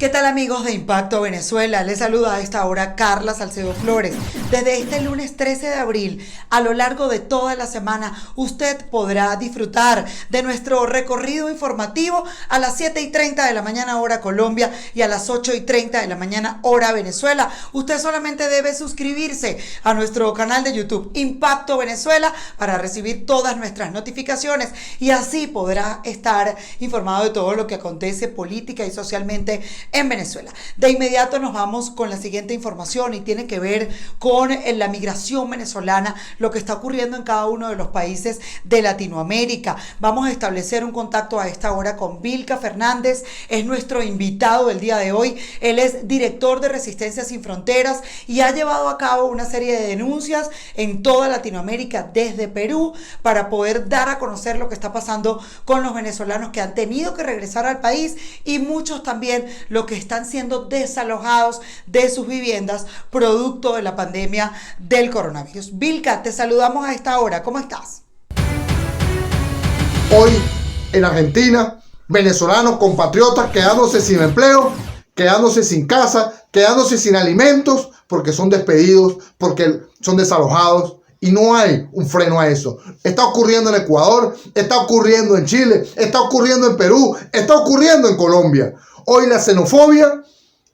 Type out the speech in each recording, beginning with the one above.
¿Qué tal amigos de Impacto Venezuela? Les saluda a esta hora Carla Salcedo Flores. Desde este lunes 13 de abril, a lo largo de toda la semana, usted podrá disfrutar de nuestro recorrido informativo a las 7:30 de la mañana hora Colombia y a las 8:30 de la mañana hora Venezuela. Usted solamente debe suscribirse a nuestro canal de YouTube Impacto Venezuela para recibir todas nuestras notificaciones y así podrá estar informado de todo lo que acontece política y socialmente en Venezuela. De inmediato nos vamos con la siguiente información y tiene que ver con la migración venezolana, lo que está ocurriendo en cada uno de los países de Latinoamérica. Vamos a establecer un contacto a esta hora con Vilca Fernández, es nuestro invitado del día de hoy. Él es director de Resistencia Sin Fronteras y ha llevado a cabo una serie de denuncias en toda Latinoamérica desde Perú para poder dar a conocer lo que está pasando con los venezolanos que han tenido que regresar al país y muchos también lo que están siendo desalojados de sus viviendas producto de la pandemia del coronavirus. Vilca, te saludamos a esta hora. ¿Cómo estás? Hoy en Argentina, venezolanos compatriotas quedándose sin empleo, quedándose sin casa, quedándose sin alimentos porque son despedidos, porque son desalojados. Y no hay un freno a eso. Está ocurriendo en Ecuador, está ocurriendo en Chile, está ocurriendo en Perú, está ocurriendo en Colombia. Hoy la xenofobia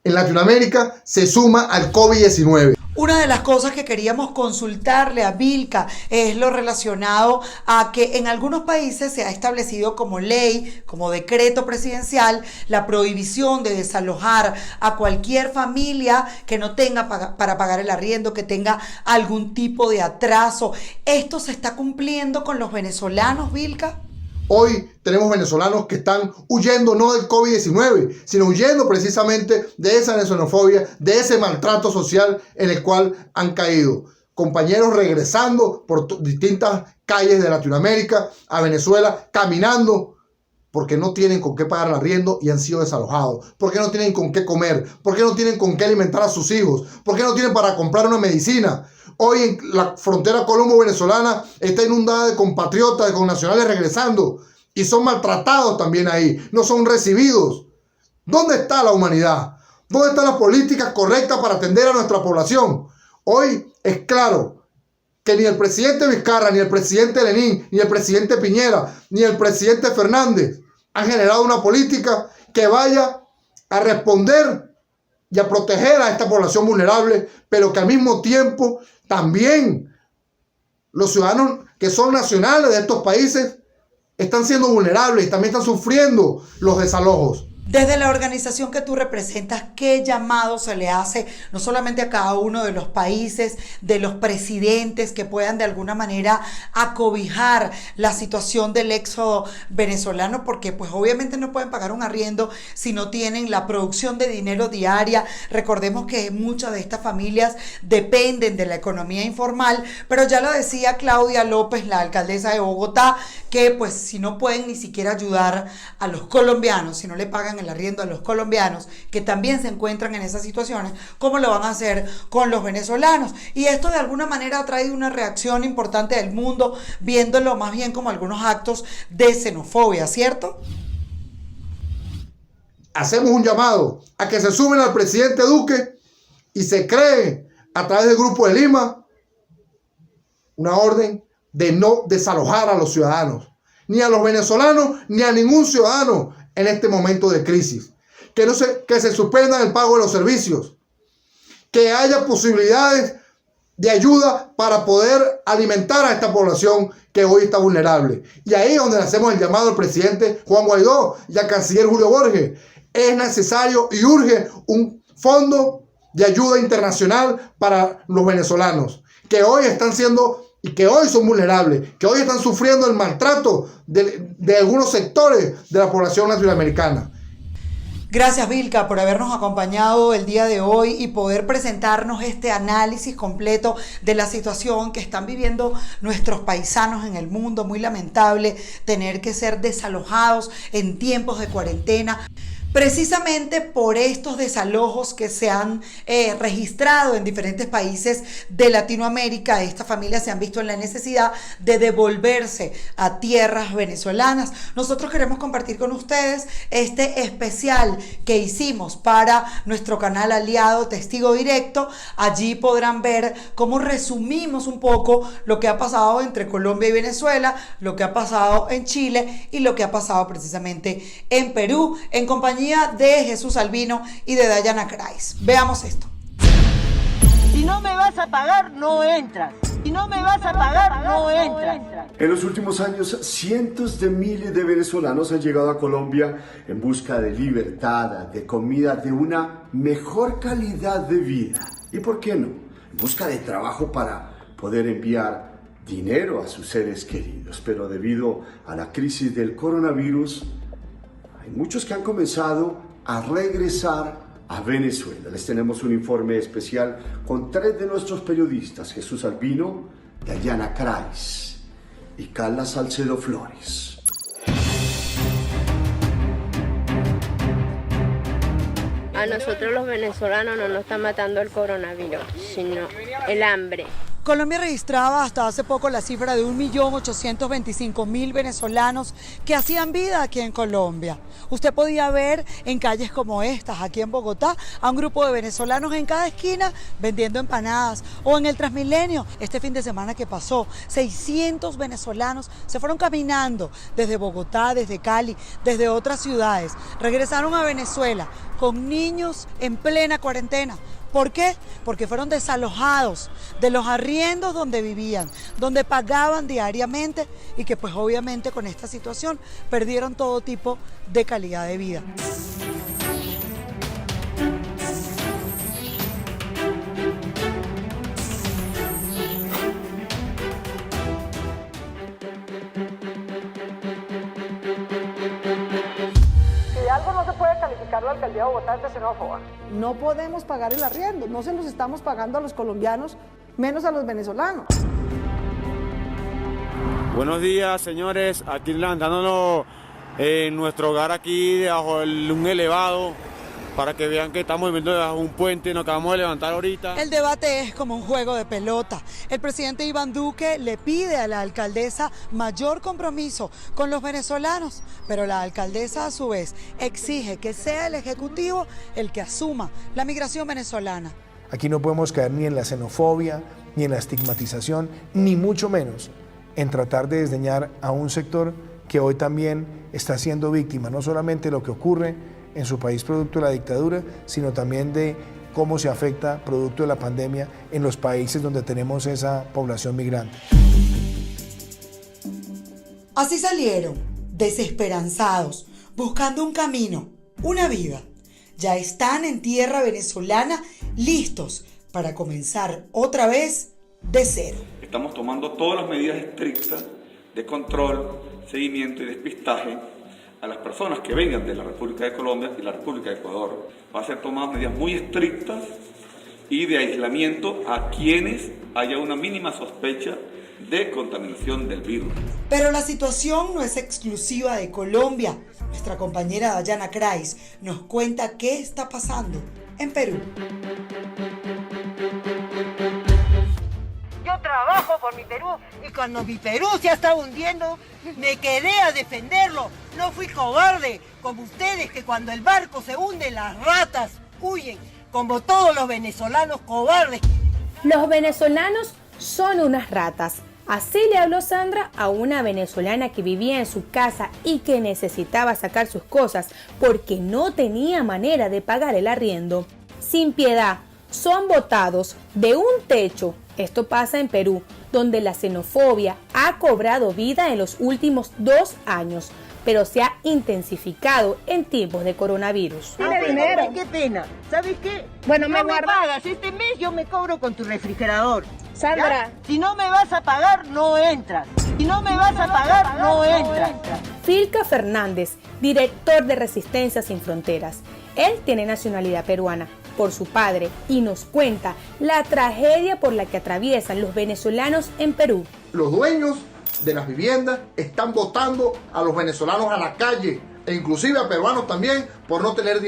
en Latinoamérica se suma al COVID-19. Una de las cosas que queríamos consultarle a Vilca es lo relacionado a que en algunos países se ha establecido como ley, como decreto presidencial, la prohibición de desalojar a cualquier familia que no tenga para pagar el arriendo, que tenga algún tipo de atraso. ¿Esto se está cumpliendo con los venezolanos, Vilca? Hoy tenemos venezolanos que están huyendo no del COVID-19, sino huyendo precisamente de esa xenofobia, de ese maltrato social en el cual han caído. Compañeros regresando por distintas calles de Latinoamérica a Venezuela, caminando, porque no tienen con qué pagar el arriendo y han sido desalojados, porque no tienen con qué comer, porque no tienen con qué alimentar a sus hijos, porque no tienen para comprar una medicina. Hoy en la frontera colombo-venezolana está inundada de compatriotas, de connacionales regresando y son maltratados también ahí, no son recibidos. ¿Dónde está la humanidad? ¿Dónde están las políticas correctas para atender a nuestra población? Hoy es claro que ni el presidente Vizcarra, ni el presidente Lenín, ni el presidente Piñera, ni el presidente Fernández han generado una política que vaya a responder y a proteger a esta población vulnerable, pero que al mismo tiempo también los ciudadanos que son nacionales de estos países están siendo vulnerables y también están sufriendo los desalojos. Desde la organización que tú representas, ¿qué llamado se le hace no solamente a cada uno de los países, de los presidentes que puedan de alguna manera acobijar la situación del éxodo venezolano? Porque pues obviamente no pueden pagar un arriendo si no tienen la producción de dinero diaria. Recordemos que muchas de estas familias dependen de la economía informal, pero ya lo decía Claudia López, la alcaldesa de Bogotá, que pues si no pueden ni siquiera ayudar a los colombianos, si no le pagan el arriendo a los colombianos que también se encuentran en esas situaciones, ¿cómo lo van a hacer con los venezolanos? Y esto de alguna manera ha traído una reacción importante del mundo, viéndolo más bien como algunos actos de xenofobia, ¿cierto? Hacemos un llamado a que se sumen al presidente Duque y se cree a través del Grupo de Lima una orden de no desalojar a los ciudadanos, ni a los venezolanos, ni a ningún ciudadano en este momento de crisis. Que se suspendan el pago de los servicios, que haya posibilidades de ayuda para poder alimentar a esta población que hoy está vulnerable. Y ahí es donde le hacemos el llamado al presidente Juan Guaidó y al canciller Julio Borges. Es necesario y urge un fondo de ayuda internacional para los venezolanos que hoy están siendo y que hoy son vulnerables, que hoy están sufriendo el maltrato de algunos sectores de la población latinoamericana. Gracias, Vilca, por habernos acompañado el día de hoy y poder presentarnos este análisis completo de la situación que están viviendo nuestros paisanos en el mundo. Muy lamentable tener que ser desalojados en tiempos de cuarentena. Precisamente por estos desalojos que se han registrado en diferentes países de Latinoamérica, estas familias se han visto en la necesidad de devolverse a tierras venezolanas. Nosotros queremos compartir con ustedes este especial que hicimos para nuestro canal aliado Testigo Directo. Allí podrán ver cómo resumimos un poco lo que ha pasado entre Colombia y Venezuela, lo que ha pasado en Chile y lo que ha pasado precisamente en Perú, en compañía de Jesús Albino y de Dayana Crais. Veamos esto. Si no me vas a pagar, no entras. Si no me vas a pagar, no entras. En los últimos años, cientos de miles de venezolanos han llegado a Colombia en busca de libertad, de comida, de una mejor calidad de vida. ¿Y por qué no? En busca de trabajo para poder enviar dinero a sus seres queridos. Pero debido a la crisis del coronavirus, hay muchos que han comenzado a regresar a Venezuela. Les tenemos un informe especial con 3 de nuestros periodistas, Jesús Albino, Dayana Crais y Carla Salcedo Flores. A nosotros los venezolanos no nos está matando el coronavirus, sino el hambre. Colombia registraba hasta hace poco la cifra de 1.825.000 venezolanos que hacían vida aquí en Colombia. Usted podía ver en calles como estas, aquí en Bogotá, a un grupo de venezolanos en cada esquina vendiendo empanadas. O en el Transmilenio, este fin de semana que pasó, 600 venezolanos se fueron caminando desde Bogotá, desde Cali, desde otras ciudades. Regresaron a Venezuela con niños en plena cuarentena. ¿Por qué? Porque fueron desalojados de los arriendos donde vivían, donde pagaban diariamente y que pues obviamente con esta situación perdieron todo tipo de calidad de vida. Algo no se puede calificar la alcaldía de Bogotá de xenófoba. No podemos pagar el arriendo, no se los estamos pagando a los colombianos, menos a los venezolanos. Buenos días, señores, aquí levantándonos en nuestro hogar aquí debajo de un elevado para que vean que estamos viviendo debajo de un puente, nos acabamos de levantar ahorita. El debate es como un juego de pelota. El presidente Iván Duque le pide a la alcaldesa mayor compromiso con los venezolanos, pero la alcaldesa a su vez exige que sea el Ejecutivo el que asuma la migración venezolana. Aquí no podemos caer ni en la xenofobia, ni en la estigmatización, ni mucho menos en tratar de desdeñar a un sector que hoy también está siendo víctima, no solamente de lo que ocurre en su país producto de la dictadura, sino también de cómo se afecta producto de la pandemia en los países donde tenemos esa población migrante. Así salieron, desesperanzados, buscando un camino, una vida. Ya están en tierra venezolana, listos para comenzar otra vez de cero. Estamos tomando todas las medidas estrictas de control, seguimiento y despistaje a las personas que vengan de la República de Colombia y la República de Ecuador. Van a ser tomadas medidas muy estrictas y de aislamiento a quienes haya una mínima sospecha de contaminación del virus. Pero la situación no es exclusiva de Colombia. Nuestra compañera Dayana Crais nos cuenta qué está pasando en Perú. Yo trabajo por mi Perú y cuando mi Perú se está hundiendo, me quedé a defenderlo. No fui cobarde como ustedes, que cuando el barco se hunde las ratas huyen, como todos los venezolanos cobardes. Los venezolanos son unas ratas. Así le habló Sandra a una venezolana que vivía en su casa y que necesitaba sacar sus cosas porque no tenía manera de pagar el arriendo. Sin piedad, son botados de un techo. Esto pasa en Perú, donde la xenofobia ha cobrado vida en los últimos 2 años, pero se ha intensificado en tiempos de coronavirus. Tiene dinero. Qué pena. ¿Sabes qué? Bueno, no me me pagas este mes, yo me cobro con tu refrigerador. Sandra. ¿Ya? Si no me vas a pagar, no entras. Si no me vas a pagar, no entras. Filca Fernández, director de Resistencia Sin Fronteras. Él tiene nacionalidad peruana por su padre y nos cuenta la tragedia por la que atraviesan los venezolanos en Perú. Los dueños de las viviendas están botando a los venezolanos a la calle, e inclusive a peruanos también por no tener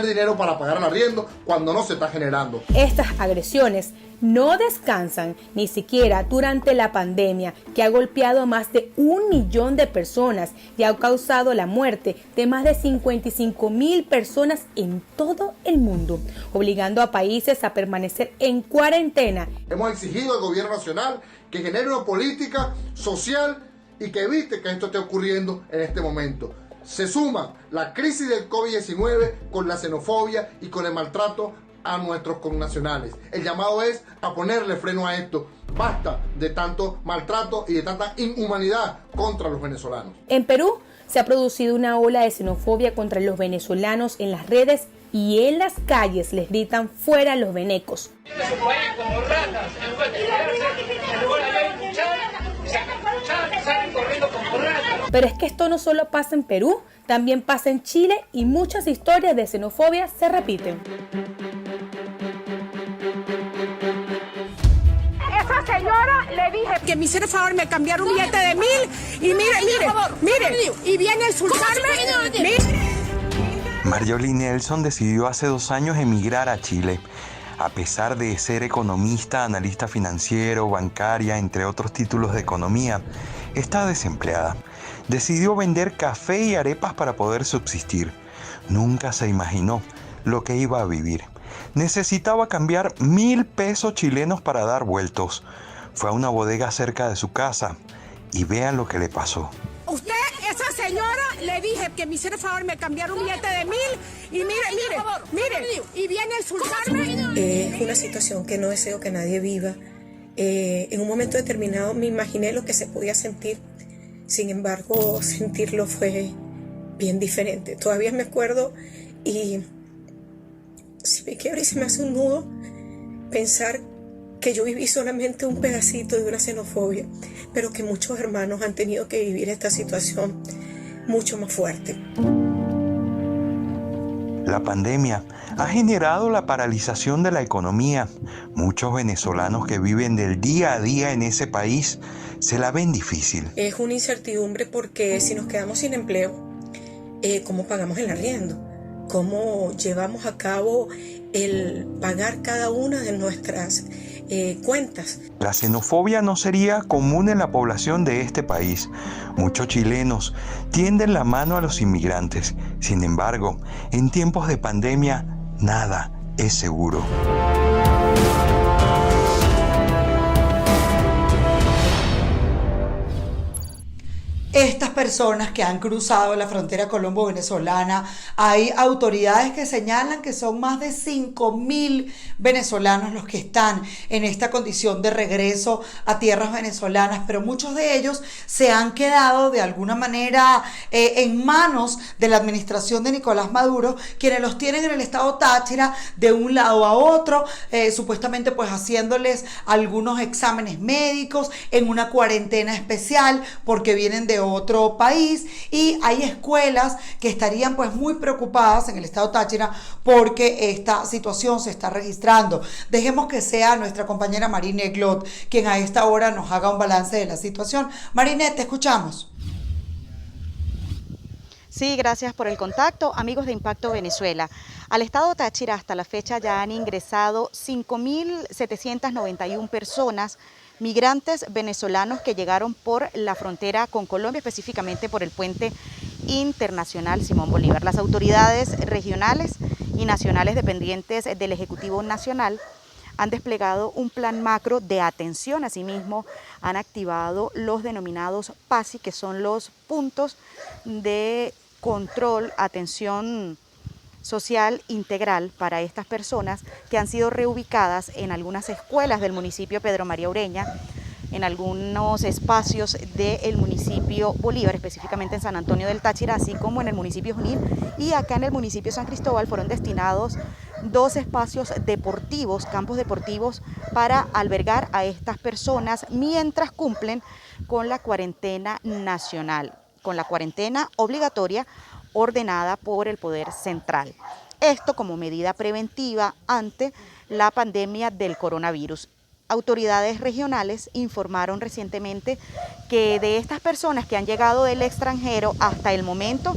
dinero para pagar el arriendo cuando no se está generando. Estas agresiones no descansan ni siquiera durante la pandemia, que ha golpeado a más de 1 millón de personas y ha causado la muerte de más de 55,000 personas en todo el mundo, obligando a países a permanecer en cuarentena. Hemos exigido al gobierno nacional que genere una política social y que evite que esto esté ocurriendo en este momento. Se suma la crisis del COVID-19 con la xenofobia y con el maltrato a nuestros connacionales. El llamado es a ponerle freno a esto. Basta de tanto maltrato y de tanta inhumanidad contra los venezolanos. En Perú se ha producido una ola de xenofobia contra los venezolanos en las redes y en las calles les gritan fuera los venecos. Pero es que esto no solo pasa en Perú, también pasa en Chile y muchas historias de xenofobia se repiten. Esa señora le dije que me hiciera el favor, me cambiara un billete de 1000 y mire, y viene a insultarme. Marjorie Nelson decidió hace 2 años emigrar a Chile. A pesar de ser economista, analista financiero, bancaria, entre otros títulos de economía, está desempleada. Decidió vender café y arepas para poder subsistir. Nunca se imaginó lo que iba a vivir. Necesitaba cambiar 1,000 pesos chilenos para dar vueltos. Fue a una bodega cerca de su casa y vean lo que le pasó. Usted, esa señora, le dije que me hiciera el favor, me cambiara un billete de 1000 y mire, y viene a insultarme. Es una situación que no deseo que nadie viva. En un momento determinado me imaginé lo que se podía sentir. Sin embargo, sentirlo fue bien diferente. Todavía me acuerdo y si me quiebra y se me hace un nudo pensar que yo viví solamente un pedacito de una xenofobia, pero que muchos hermanos han tenido que vivir esta situación mucho más fuerte. La pandemia ha generado la paralización de la economía. Muchos venezolanos que viven del día a día en ese país se la ven difícil. Es una incertidumbre porque si nos quedamos sin empleo, ¿cómo pagamos el arriendo? ¿Cómo llevamos a cabo el pagar cada una de nuestras cuentas? La xenofobia no sería común en la población de este país. Muchos chilenos tienden la mano a los inmigrantes. Sin embargo, en tiempos de pandemia, nada es seguro. Estas personas que han cruzado la frontera colombo-venezolana, hay autoridades que señalan que son más de 5,000 venezolanos los que están en esta condición de regreso a tierras venezolanas, pero muchos de ellos se han quedado de alguna manera en manos de la administración de Nicolás Maduro, quienes los tienen en el estado Táchira de un lado a otro, supuestamente pues haciéndoles algunos exámenes médicos en una cuarentena especial porque vienen de otro país, y hay escuelas que estarían pues muy preocupadas en el estado Táchira porque esta situación se está registrando. Dejemos que sea nuestra compañera Marine Glot quien a esta hora nos haga un balance de la situación. Marine, te escuchamos. Sí, gracias por el contacto, amigos de Impacto Venezuela. Al estado Táchira hasta la fecha ya han ingresado 5.791 personas, migrantes venezolanos que llegaron por la frontera con Colombia, específicamente por el puente internacional Simón Bolívar. Las autoridades regionales y nacionales dependientes del Ejecutivo Nacional han desplegado un plan macro de atención. Asimismo, han activado los denominados PASI, que son los puntos de control, atención social integral para estas personas que han sido reubicadas en algunas escuelas del municipio Pedro María Ureña, en algunos espacios del municipio Bolívar, específicamente en San Antonio del Táchira, así como en el municipio Junín, y acá en el municipio San Cristóbal fueron destinados 2 espacios deportivos, campos deportivos, para albergar a estas personas mientras cumplen con la cuarentena nacional, con la cuarentena obligatoria ordenada por el Poder Central. Esto como medida preventiva ante la pandemia del coronavirus. Autoridades regionales informaron recientemente que de estas personas que han llegado del extranjero hasta el momento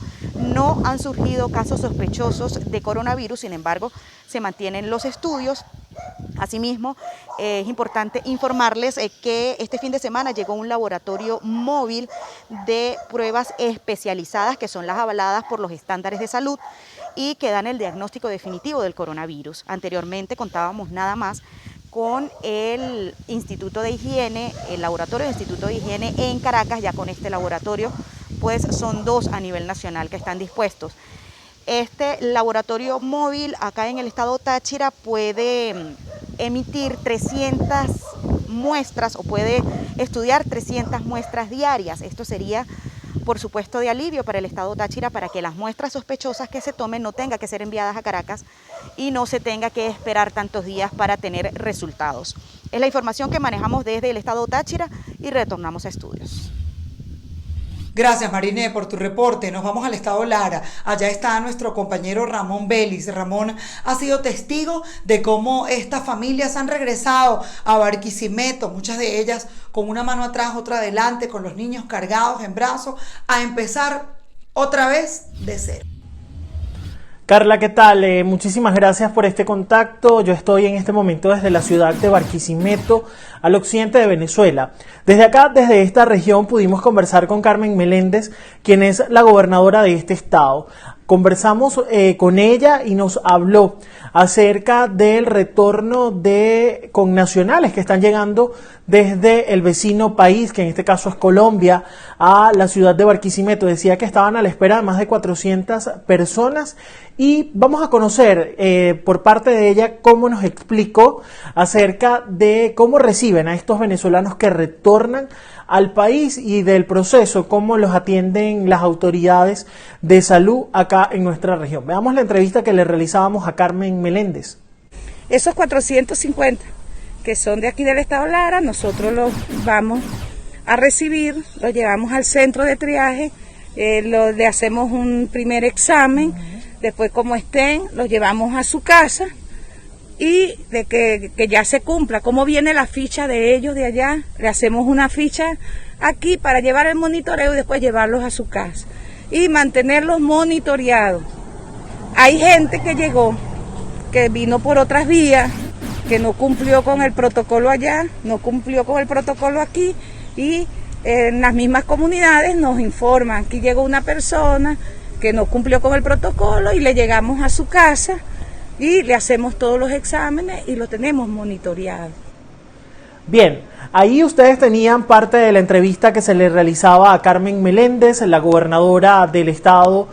no han surgido casos sospechosos de coronavirus, sin embargo, se mantienen los estudios. Asimismo, es importante informarles que este fin de semana llegó un laboratorio móvil de pruebas especializadas que son las avaladas por los estándares de salud y que dan el diagnóstico definitivo del coronavirus. Anteriormente contábamos nada más con el Instituto de Higiene, el laboratorio del Instituto de Higiene en Caracas. Ya con este laboratorio pues son 2 a nivel nacional que están dispuestos. Este laboratorio móvil acá en el estado Táchira puede emitir 300 muestras o puede estudiar 300 muestras diarias. Esto sería, por supuesto, de alivio para el estado Táchira, para que las muestras sospechosas que se tomen no tengan que ser enviadas a Caracas y no se tenga que esperar tantos días para tener resultados. Es la información que manejamos desde el estado Táchira y retornamos a estudios. Gracias, Mariné, por tu reporte. Nos vamos al estado Lara. Allá está nuestro compañero Ramón Vélez. Ramón ha sido testigo de cómo estas familias han regresado a Barquisimeto, muchas de ellas con una mano atrás, otra adelante, con los niños cargados en brazos, a empezar otra vez de cero. Carla, ¿qué tal? Muchísimas gracias por este contacto. Yo estoy en este momento desde la ciudad de Barquisimeto, al occidente de Venezuela. Desde acá, desde esta región, pudimos conversar con Carmen Meléndez, quien es la gobernadora de este estado. Conversamos con ella y nos habló acerca del retorno de connacionales que están llegando desde el vecino país, que en este caso es Colombia, a la ciudad de Barquisimeto. Decía que estaban a la espera de más de 400 personas y vamos a conocer por parte de ella cómo nos explicó acerca de cómo reciben a estos venezolanos que retornan al país y del proceso, cómo los atienden las autoridades de salud acá en nuestra región. Veamos la entrevista que le realizábamos a Carmen Meléndez. Esos 450 que son de aquí del estado Lara, nosotros los vamos a recibir, los llevamos al centro de triaje, le hacemos un primer examen, después como estén, los llevamos a su casa y de que ya se cumpla, cómo viene la ficha de ellos de allá, le hacemos una ficha aquí para llevar el monitoreo y después llevarlos a su casa y mantenerlos monitoreados. Hay gente que llegó, que vino por otras vías, que no cumplió con el protocolo allá, no cumplió con el protocolo aquí y en las mismas comunidades nos informan que llegó una persona que no cumplió con el protocolo y le llegamos a su casa y le hacemos todos los exámenes y lo tenemos monitoreado. Bien, ahí ustedes tenían parte de la entrevista que se le realizaba a Carmen Meléndez, la gobernadora del estado,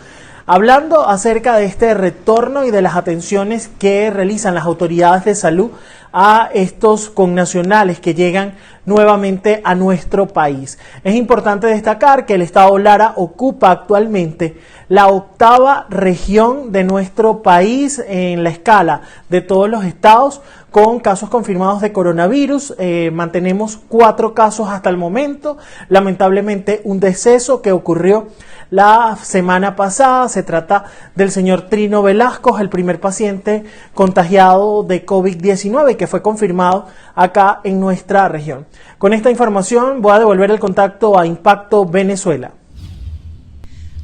hablando acerca de este retorno y de las atenciones que realizan las autoridades de salud a estos connacionales que llegan nuevamente a nuestro país. Es importante destacar que el estado Lara ocupa actualmente la 8ª región de nuestro país en la escala de todos los estados con casos confirmados de coronavirus. Mantenemos 4 casos hasta el momento, lamentablemente un deceso que ocurrió la semana pasada. Se trata del señor Trino Velasco, el primer paciente contagiado de COVID-19 que fue confirmado acá en nuestra región. Con esta información voy a devolver el contacto a Impacto Venezuela.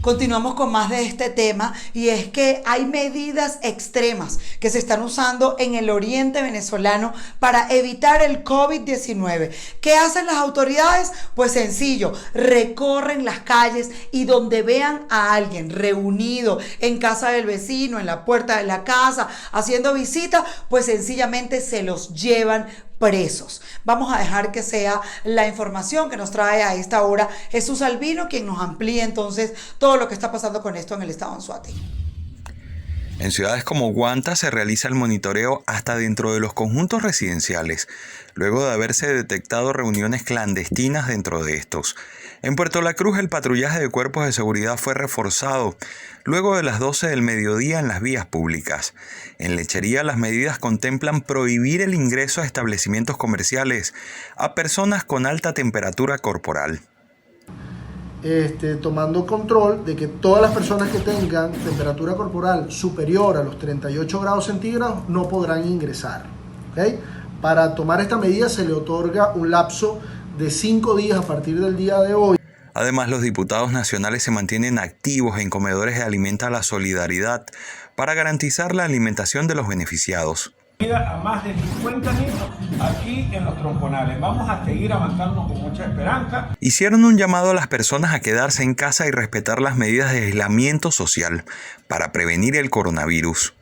Continuamos con más de este tema y es que hay medidas extremas que se están usando en el oriente venezolano para evitar el COVID-19. ¿Qué hacen las autoridades? Pues sencillo, recorren las calles y donde vean a alguien reunido en casa del vecino, en la puerta de la casa, haciendo visita, pues sencillamente se los llevan presos. Vamos a dejar que sea la información que nos trae a esta hora Jesús Albino, quien nos amplíe entonces todo lo que está pasando con esto en el estado Anzoátegui. En ciudades como Guanta se realiza el monitoreo hasta dentro de los conjuntos residenciales, luego de haberse detectado reuniones clandestinas dentro de estos. En Puerto La Cruz el patrullaje de cuerpos de seguridad fue reforzado luego de las 12 del mediodía en las vías públicas. En Lechería las medidas contemplan prohibir el ingreso a establecimientos comerciales a personas con alta temperatura corporal. Tomando control de que todas las personas que tengan temperatura corporal superior a los 38 grados centígrados no podrán ingresar. ¿Okay? Para tomar esta medida se le otorga un lapso de 5 días a partir del día de hoy. Además, los diputados nacionales se mantienen activos en comedores de Alimenta la Solidaridad para garantizar la alimentación de los beneficiados. A más de 50 niños aquí en los tronconales. Vamos a seguir avanzando con mucha esperanza. Hicieron un llamado a las personas a quedarse en casa y respetar las medidas de aislamiento social para prevenir el coronavirus.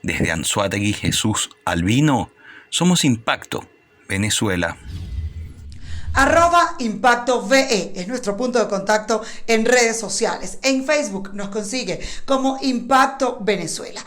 Desde Anzoátegui, Jesús Albino, somos Impacto, Venezuela. @ImpactoVE es nuestro punto de contacto en redes sociales. En Facebook nos consigue como Impacto Venezuela.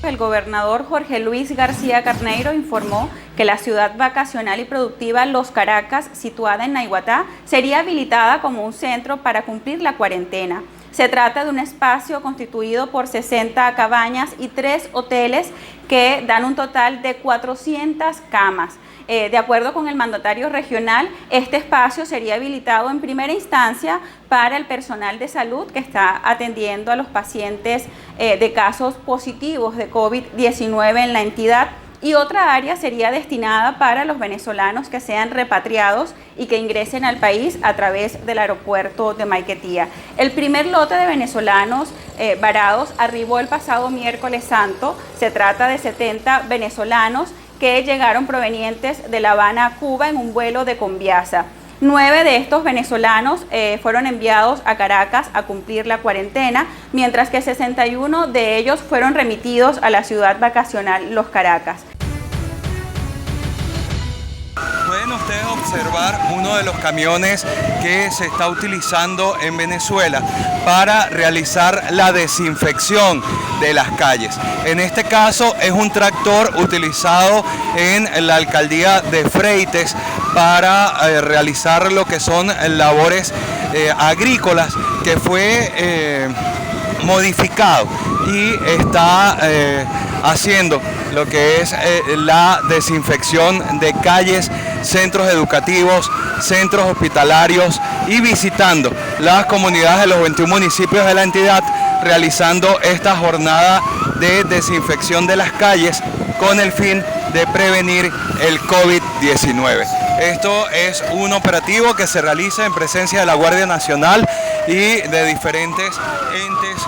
El gobernador Jorge Luis García Carneiro informó que la ciudad vacacional y productiva Los Caracas, situada en Naiguatá, sería habilitada como un centro para cumplir la cuarentena. Se trata de un espacio constituido por 60 cabañas y 3 hoteles que dan un total de 400 camas. De acuerdo con el mandatario regional, este espacio sería habilitado en primera instancia para el personal de salud que está atendiendo a los pacientes de casos positivos de COVID-19 en la entidad, y otra área sería destinada para los venezolanos que sean repatriados y que ingresen al país a través del aeropuerto de Maiquetía. El primer lote de venezolanos varados arribó el pasado miércoles santo. Se trata de 70 venezolanos que llegaron provenientes de La Habana, Cuba, en un vuelo de Conviasa. 9 de estos venezolanos fueron enviados a Caracas a cumplir la cuarentena, mientras que 61 de ellos fueron remitidos a la ciudad vacacional Los Caracas. Pueden ustedes observar uno de los camiones que se está utilizando en Venezuela para realizar la desinfección de las calles. En este caso es un tractor utilizado en la alcaldía de Freites para realizar lo que son labores agrícolas, que fue modificado y está haciendo lo que es la desinfección de calles, centros educativos, centros hospitalarios y visitando las comunidades de los 21 municipios de la entidad, realizando esta jornada de desinfección de las calles con el fin de prevenir el COVID-19. Esto es un operativo que se realiza en presencia de la Guardia Nacional y de diferentes entes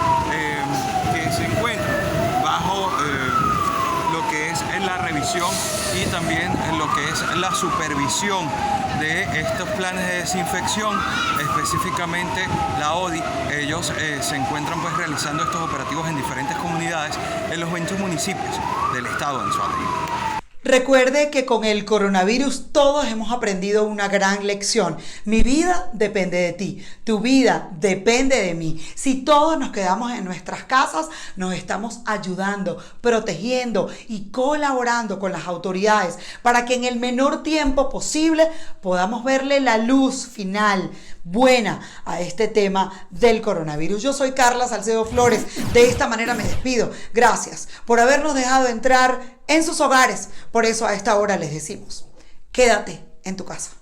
que se encuentran bajo lo que es la revisión y también en lo que es la supervisión de estos planes de desinfección, específicamente la ODI. Ellos se encuentran pues realizando estos operativos en diferentes comunidades en los 21 municipios del estado de Anzoátegui. Recuerde que con el coronavirus todos hemos aprendido una gran lección. Mi vida depende de ti, tu vida depende de mí. Si todos nos quedamos en nuestras casas, nos estamos ayudando, protegiendo y colaborando con las autoridades para que en el menor tiempo posible podamos verle la luz final buena a este tema del coronavirus. Yo soy Carla Salcedo Flores. De esta manera me despido. Gracias por habernos dejado entrar en sus hogares. Por eso a esta hora les decimos, quédate en tu casa.